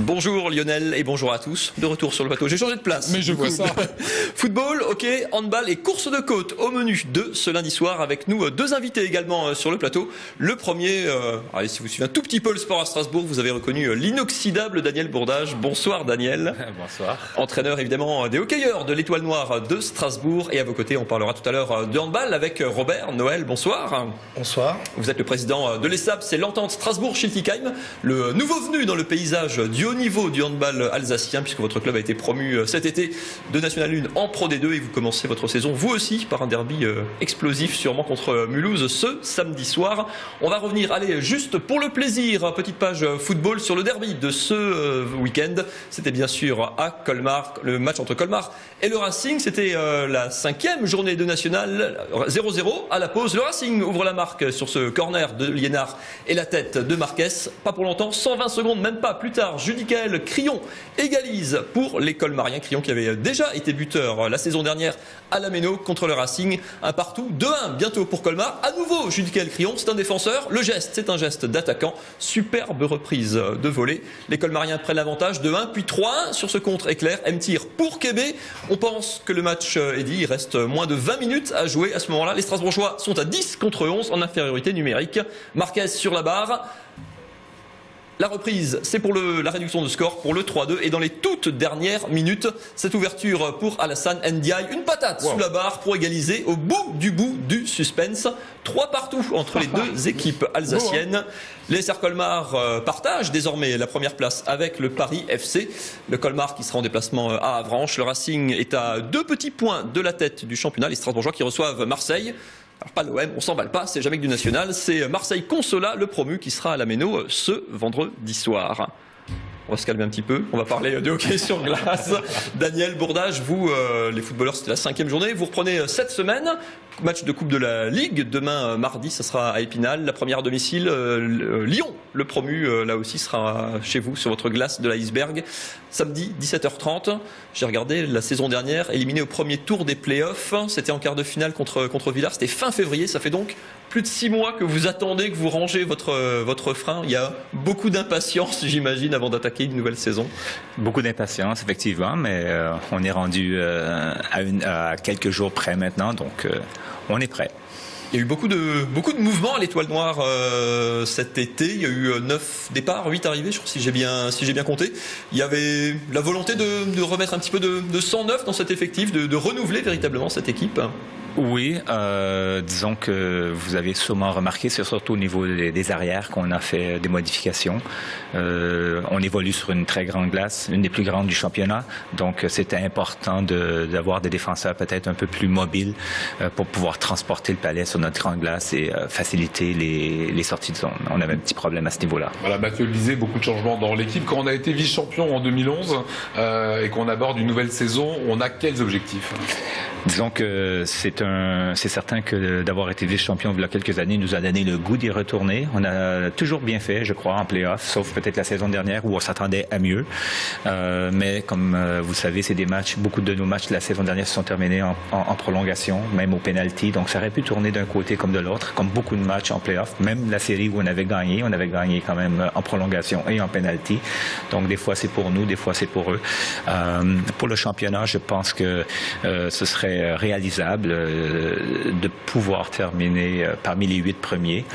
Bonjour Lionel et bonjour à tous. De retour sur le plateau. J'ai changé de place. Mais je vois ça. Football, hockey, handball et course de côte au menu de ce lundi soir avec nous deux invités également sur le plateau. Le premier, allez, si vous suivez un tout petit peu le sport à Strasbourg, vous avez reconnu l'inoxydable Daniel Bourdage. Bonsoir Daniel. Bonsoir. Entraîneur évidemment des hockeyeurs de l'Étoile Noire de Strasbourg. Et à vos côtés, on parlera tout à l'heure de handball avec Robert Noël. Bonsoir. Bonsoir. Vous êtes le président de l'ESAP, c'est l'entente Strasbourg-Schiltigheim, le nouveau venu dans le paysage du haut niveau du handball alsacien, puisque votre club a été promu cet été de National 1 en Pro D2 et vous commencez votre saison, vous aussi, par un derby explosif, sûrement contre Mulhouse ce samedi soir. On va revenir, allez, juste pour le plaisir, petite page football sur le derby de ce week-end. C'était bien sûr à Colmar, le match entre Colmar et le Racing. C'était la 5e journée de National, 0-0 à la pause. Le Racing ouvre la marque sur ce corner de Liénard et la tête de Marquez. Pas pour longtemps, 120 secondes, même pas plus tard. Judicaël Crillon égalise pour les Colmariens. Crillon qui avait déjà été buteur la saison dernière à la Méno contre le Racing. Un partout, 2-1 bientôt pour Colmar. À nouveau, Judicaël Crillon, c'est un défenseur. Le geste, c'est un geste d'attaquant. Superbe reprise de volée. Les Colmariens prennent l'avantage, 2-1, puis 3-1 sur ce contre éclair. M-tir pour Québec. On pense que le match est dit. Il reste moins de 20 minutes à jouer. À ce moment-là, les Strasbourgeois sont à 10 contre 11 en infériorité numérique. Marquez sur la barre. La reprise, c'est pour la réduction de score pour le 3-2 et dans les toutes dernières minutes, cette ouverture pour Alassane Ndiaye, une patate sous la barre pour égaliser au bout du suspense. 3 partout entre les deux équipes alsaciennes. Les SR Colmar partagent désormais la première place avec le Paris FC. Le Colmar qui sera en déplacement à Avranches. Le Racing est à 2 petits points de la tête du championnat. Les Strasbourgeois qui reçoivent Marseille. Alors pas l'OM, on s'emballe pas, c'est jamais que du national, c'est Marseille Consola, le promu, qui sera à la Méno ce vendredi soir. On va se calmer un petit peu, on va parler de hockey sur glace. Daniel Bourdage, vous, les footballeurs, c'était la 5e journée, vous reprenez cette semaine, match de Coupe de la Ligue, demain mardi, ça sera à Épinal, la première à domicile, Lyon, le promu, là aussi sera chez vous, sur votre glace de l'Iceberg, samedi 17h30. J'ai regardé la saison dernière, éliminé au premier tour des playoffs, c'était en quart de finale contre Villars, c'était fin février, ça fait donc plus de 6 mois que vous attendez, que vous rangez votre frein. Il y a beaucoup d'impatience, j'imagine, avant d'attaquer une nouvelle saison. Beaucoup d'impatience, effectivement, mais on est rendu à quelques jours près maintenant, donc on est prêt. Il y a eu beaucoup de mouvements à l'Étoile Noire cet été. Il y a eu 9 départs, 8 arrivées, je crois, si j'ai bien compté. Il y avait la volonté de remettre un petit peu de sang neuf dans cet effectif, de renouveler véritablement cette équipe. Oui, disons que vous avez sûrement remarqué, c'est surtout au niveau des arrières qu'on a fait des modifications. On évolue sur une très grande glace, une des plus grandes du championnat, donc c'était important d'avoir des défenseurs peut-être un peu plus mobiles pour pouvoir transporter le palais sur notre grande glace et faciliter les sorties de zone. On avait un petit problème à ce niveau-là. Voilà, Mathieu le disait, beaucoup de changements dans l'équipe. Quand on a été vice-champion en 2011 et qu'on aborde une nouvelle saison, on a quels objectifs ? Disons que c'est certain que d'avoir été vice-champion il y a quelques années nous a donné le goût d'y retourner. On a toujours bien fait, je crois, en play-off, sauf peut-être la saison dernière où on s'attendait à mieux. Mais comme vous savez, c'est des matchs, beaucoup de nos matchs de la saison dernière se sont terminés en prolongation, même au penalty. Donc ça aurait pu tourner d'un côté comme de l'autre, comme beaucoup de matchs en play-off. Même la série où on avait gagné quand même en prolongation et en penalty. Donc des fois c'est pour nous, des fois c'est pour eux. Pour le championnat, je pense que ce serait réalisable de pouvoir terminer parmi les 8 premiers.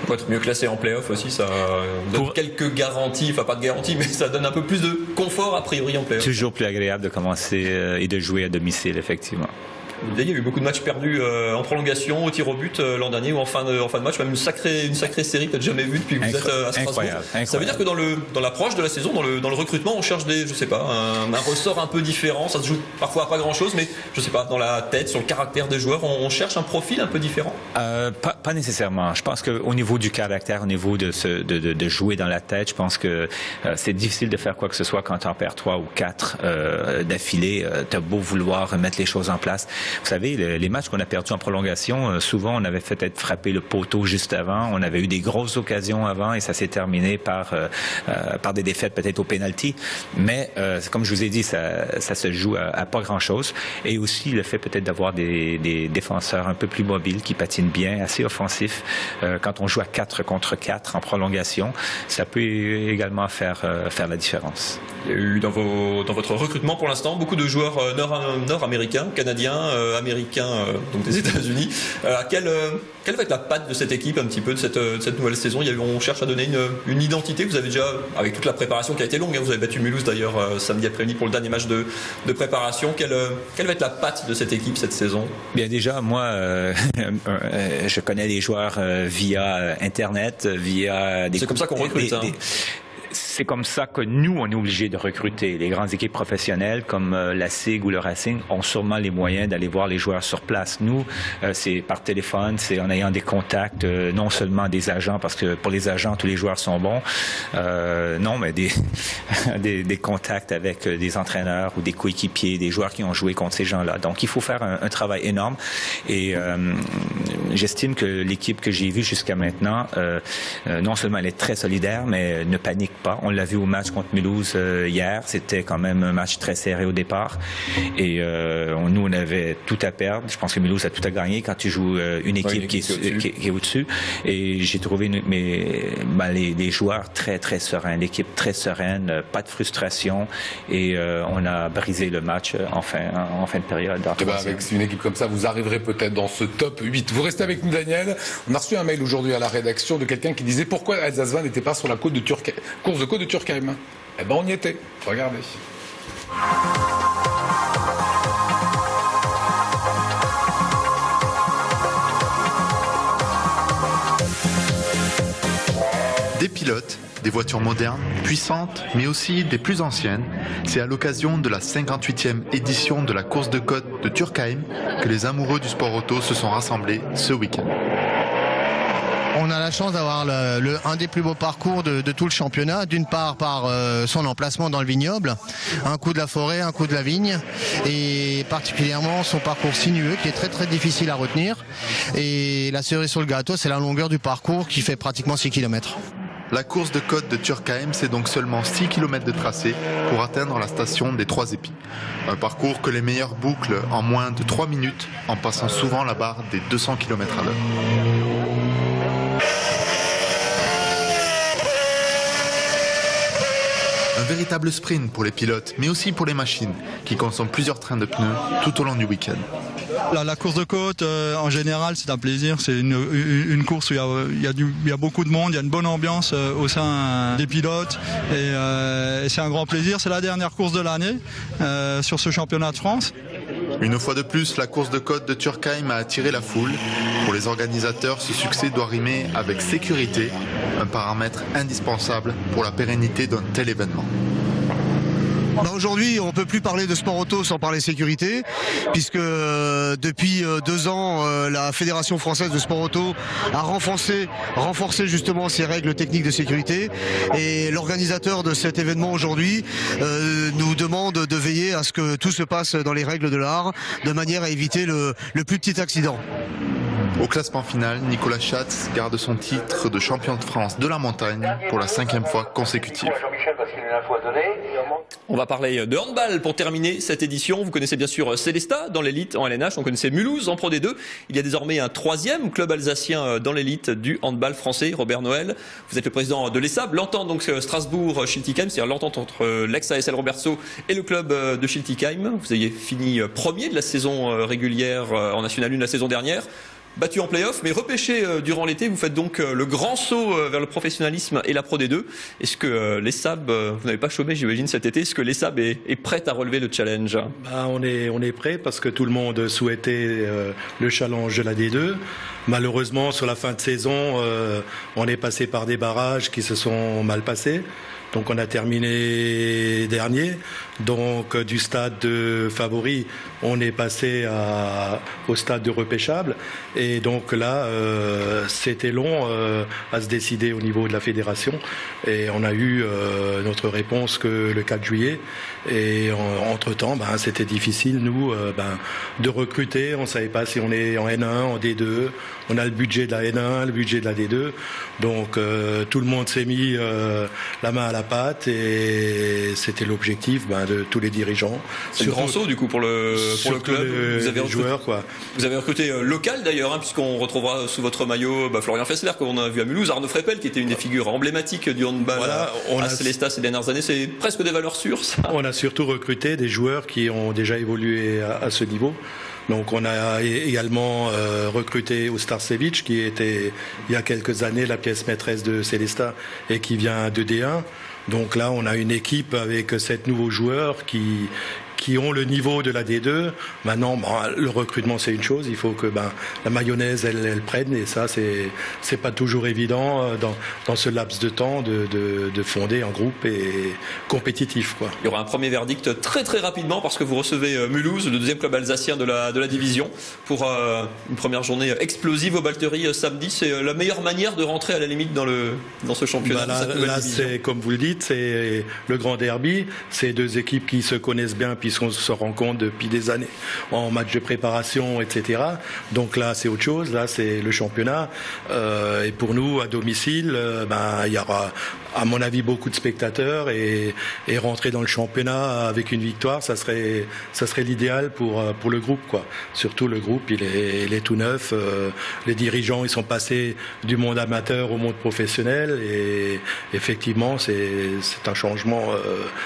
Pour être mieux classé en play-off aussi, ça donne quelques garanties, enfin pas de garanties, mais ça donne un peu plus de confort a priori en play-off. Toujours plus agréable de commencer et de jouer à domicile, effectivement. Il y a eu beaucoup de matchs perdus en prolongation, au tir au but l'an dernier ou en fin de match, même une sacrée série peut-être jamais vue depuis que vous êtes à Strasbourg. Incroyable. Ça veut dire que dans l'approche de la saison, dans le recrutement, on cherche un ressort un peu différent. Ça se joue parfois à pas grand-chose, mais je sais pas, dans la tête, sur le caractère des joueurs, on cherche un profil un peu différent. Pas nécessairement. Je pense qu'au niveau du caractère, au niveau de jouer dans la tête, je pense que c'est difficile de faire quoi que ce soit quand tu en perds 3 ou 4 d'affilée. T'as beau vouloir mettre les choses en place. vous savez, les matchs qu'on a perdus en prolongation, souvent on avait peut-être frappé le poteau juste avant, on avait eu des grosses occasions avant et ça s'est terminé par des défaites peut-être au penalty. Mais comme je vous ai dit, ça se joue à pas grand-chose. Et aussi le fait peut-être d'avoir des défenseurs un peu plus mobiles qui patinent bien, assez offensifs. Quand on joue à 4 contre 4 en prolongation, ça peut également faire la différence. Il y a eu dans votre recrutement pour l'instant beaucoup de joueurs nord-américains, canadiens, américains, donc des États-Unis. Quelle va être la patte de cette équipe un petit peu de cette nouvelle saison? On cherche à donner une identité. Vous avez déjà, avec toute la préparation qui a été longue, vous avez battu Mulhouse d'ailleurs samedi après-midi pour le dernier match de préparation. Quelle va être la patte de cette équipe cette saison? Bien déjà, moi, je connais les joueurs via Internet, via des... C'est comme ça qu'on recrute. C'est comme ça que nous, on est obligé de recruter. Les grandes équipes professionnelles comme la SIG ou le Racing ont sûrement les moyens d'aller voir les joueurs sur place. Nous, c'est par téléphone, c'est en ayant des contacts, non seulement des agents, parce que pour les agents, tous les joueurs sont bons, non, mais des contacts avec des entraîneurs ou des coéquipiers, des joueurs qui ont joué contre ces gens-là. Donc, il faut faire un travail énorme et j'estime que l'équipe que j'ai vue jusqu'à maintenant, non seulement elle est très solidaire, mais ne panique pas. On l'a vu au match contre Mulhouse hier. C'était quand même un match très serré au départ. Et nous, on avait tout à perdre. Je pense que Mulhouse a tout à gagner quand tu joues une équipe qui est au-dessus. Et j'ai trouvé les joueurs très, très sereins. L'équipe très sereine, pas de frustration. Et on a brisé le match en fin de période. Avec une équipe comme ça, vous arriverez peut-être dans ce top 8. Vous restez avec nous, Daniel. On a reçu un mail aujourd'hui à la rédaction de quelqu'un qui disait pourquoi Alsace-Valle n'était pas sur la course de Turckheim. Eh ben on y était. Regardez. Des pilotes, des voitures modernes, puissantes, mais aussi des plus anciennes. C'est à l'occasion de la 58e édition de la course de côte de Turckheim que les amoureux du sport auto se sont rassemblés ce week-end. On a la chance d'avoir un des plus beaux parcours de tout le championnat, d'une part par son emplacement dans le vignoble, un coup de la forêt, un coup de la vigne, et particulièrement son parcours sinueux qui est très très difficile à retenir. Et la cerise sur le gâteau, c'est la longueur du parcours qui fait pratiquement 6 km. La course de côte de Turckheim, c'est donc seulement 6 km de tracé pour atteindre la station des Trois Épis. Un parcours que les meilleurs bouclent en moins de 3 minutes, en passant souvent la barre des 200 km à l'heure. Un véritable sprint pour les pilotes, mais aussi pour les machines, qui consomment plusieurs trains de pneus tout au long du week-end. La course de côte, en général, c'est un plaisir. C'est une course où il y a beaucoup de monde, il y a une bonne ambiance au sein des pilotes. Et c'est un grand plaisir. C'est la dernière course de l'année sur ce championnat de France. Une fois de plus, la course de côte de Turckheim a attiré la foule. Pour les organisateurs, ce succès doit rimer avec sécurité, un paramètre indispensable pour la pérennité d'un tel événement. Aujourd'hui, on ne peut plus parler de sport auto sans parler sécurité, puisque depuis 2 ans, la Fédération française de sport auto a renforcé justement ses règles techniques de sécurité. Et l'organisateur de cet événement aujourd'hui nous demande de veiller à ce que tout se passe dans les règles de l'art, de manière à éviter le plus petit accident. Au classement final, Nicolas Schatz garde son titre de champion de France de la montagne pour la 5e fois consécutive. On va parler de handball pour terminer cette édition. Vous connaissez bien sûr Célestat dans l'élite en LNH, on connaissait Mulhouse en Pro D2. Il y a désormais un 3e club alsacien dans l'élite du handball français, Robert Noël. Vous êtes le président de l'ESAB, l'entente donc Strasbourg-Schiltigheim, c'est-à-dire l'entente entre l'ex-ASL Robertso et le club de Schiltigheim. Vous avez fini premier de la saison régulière en National 1 la saison dernière. Battu en play-off, mais repêché durant l'été, vous faites donc le grand saut vers le professionnalisme et la Pro D2. Est-ce que l'ESAB, vous n'avez pas chômé j'imagine cet été, est-ce que l'ESAB est prête à relever le challenge? On est prêt parce que tout le monde souhaitait le challenge de la D2. Malheureusement, sur la fin de saison, on est passé par des barrages qui se sont mal passés. Donc on a terminé dernier. Donc du stade de favori, on est passé au stade de repêchable. Et donc là, c'était long à se décider au niveau de la fédération. Et on a eu notre réponse que le 4 juillet. Et entre-temps, c'était difficile, nous, de recruter. On ne savait pas si on est en N1, en D2. On a le budget de la N1, le budget de la D2. Donc tout le monde s'est mis la main à la pâte et c'était l'objectif de tous les dirigeants. C'est un grand saut du coup pour le club. Vous avez recruté, joueurs, quoi. Vous avez recruté local d'ailleurs, puisqu'on retrouvera sous votre maillot Florian Fessler, qu'on a vu à Mulhouse, Arnaud Freppel, qui était une des figures emblématiques du handball à Célestat ces dernières années. C'est presque des valeurs sûres, ça. On a surtout recruté des joueurs qui ont déjà évolué à ce niveau. Donc on a également recruté Ostarsevich, qui était il y a quelques années la pièce maîtresse de Célestat et qui vient de D1. Donc là on a une équipe avec 7 nouveaux joueurs qui ont le niveau de la D2. Maintenant, le recrutement, c'est une chose. Il faut que la mayonnaise, elle prenne. Et ça, c'est pas toujours évident dans ce laps de temps de fonder un groupe et compétitif, quoi. Il y aura un premier verdict très très rapidement parce que vous recevez Mulhouse, le deuxième club alsacien de la division, pour une première journée explosive au Valtteri samedi. C'est la meilleure manière de rentrer à la limite dans ce championnat. Là, c'est comme vous le dites, c'est le grand derby. C'est deux équipes qui se connaissent bien puisqu'on se rencontre depuis des années en match de préparation, etc. Donc là, c'est autre chose. Là, c'est le championnat. Et pour nous, à domicile, il y aura, à mon avis, beaucoup de spectateurs et rentrer dans le championnat avec une victoire, ça serait l'idéal pour le groupe, quoi. Surtout le groupe, il est tout neuf. Les dirigeants, ils sont passés du monde amateur au monde professionnel et effectivement, c'est un changement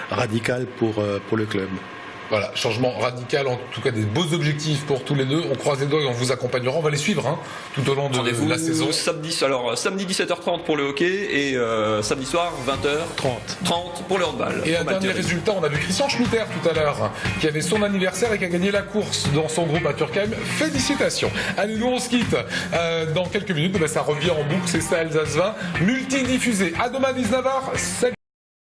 radical pour le club. Voilà, changement radical, en tout cas des beaux objectifs pour tous les deux. On croise les doigts et on vous accompagnera. On va les suivre tout au long de la saison. Samedi 17h30 pour le hockey et samedi soir 20h30 pour le handball. Et un dernier résultat, on a vu Christian Schmitter tout à l'heure qui avait son anniversaire et qui a gagné la course dans son groupe à Turkheim. Félicitations. Allez, nous on se quitte dans quelques minutes. Ça revient en boucle, c'est ça Alsace 20, multidiffusé. À demain 19h. Salut.